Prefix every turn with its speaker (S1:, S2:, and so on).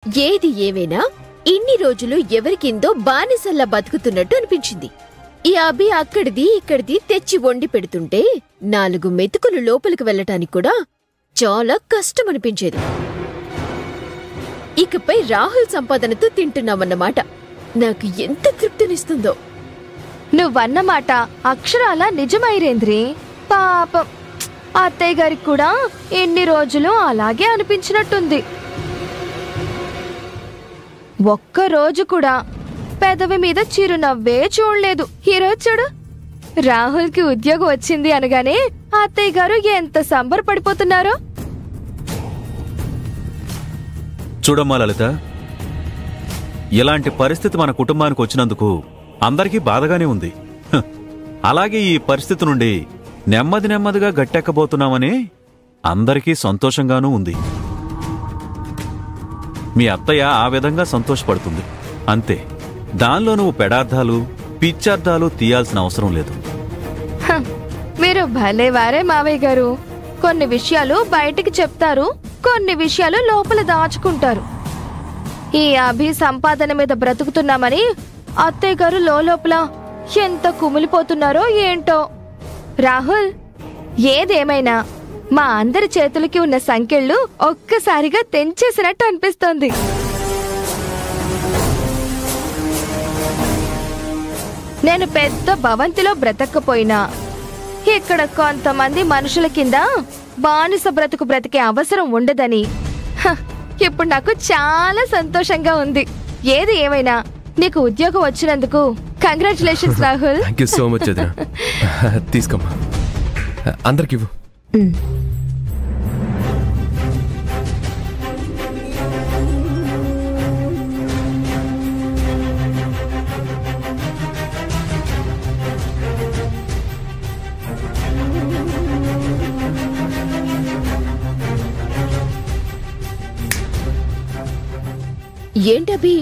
S1: ఏది ఏమైనా ఇన్ని రోజులు ఎవరికిందో బానిసల్లా బతుకుతున్నట్టు అనిపించింది. ఈ అభి అక్కడిది ఇక్కడిది తెచ్చి వండి పెడుతుంటే 4 మెతుకులు లోపలికి వెళ్లటానికి కూడా చాలా కష్టమనిపించేది. ఇకపై రాహుల్ సంపాదనతో తింటున్నామన్నమాట. నాకు ఎంత తృప్తినిస్తుందో.
S2: నువ్వన్నమాట అక్షరాల నిజమైరేంద్రి. పాపం అత్తయ్య గారికి కూడా ఎన్ని రోజులు అలాగే అనిపించినట్టుంది. ఒక్కరోజు కూడా పెదవి మీద చిరునవ్వే చూడలేదు. ఈరోజు చూడు, రాహుల్కి ఉద్యోగం వచ్చింది అనగానే అత్తయ్య గారు ఎంత సంబరపడిపోతున్నారో.
S3: చూడమ్మా లలిత, ఇలాంటి పరిస్థితి మన కుటుంబానికి వచ్చినందుకు అందరికీ బాధగానే ఉంది. అలాగే ఈ పరిస్థితి నుండి నెమ్మదిగా గట్టెక్కబోతున్నామని అందరికీ సంతోషంగానూ ఉంది. మీ అత్తయ్య ఆ విధంగా సంతోషపడుతుంది అంతే. దానిలో నువ్వు పెడార్థాలు పిచ్చార్థాలు తీయాల్సిన అవసరం లేదు.
S2: మీరు భలేవారే మావయ్య గారు. కొన్ని విషయాలు బయటికి చెప్తారు, కొన్ని విషయాలు లోపల దాచుకుంటారు. ఈ అభి సంపాదన మీద బ్రతుకుతున్నామని అత్తయ్య గారు లోపల ఎంత కుమిలిపోతున్నారో ఏంటో. రాహుల్, ఏదేమైనా మా అందరి చేతులకి ఉన్న సంకెళ్ళు ఒక్కసారిగా తెంచేసినట్టు అనిపిస్తోంది. నేను పెద్ద భవంతిలో బ్రతకపోయినా ఇక్కడ కొంతమంది మనుషుల కింద బానిస బ్రతుకు బ్రతికే అవసరం ఉండదని ఇప్పుడు నాకు చాలా సంతోషంగా ఉంది. ఏది ఏమైనా నీకు ఉద్యోగం వచ్చినందుకు congratulations Rahul.
S4: Thank you so much వదినా. తీసుకోమ్మా, అందరికి ఇవ్వు.
S1: ఏంటభి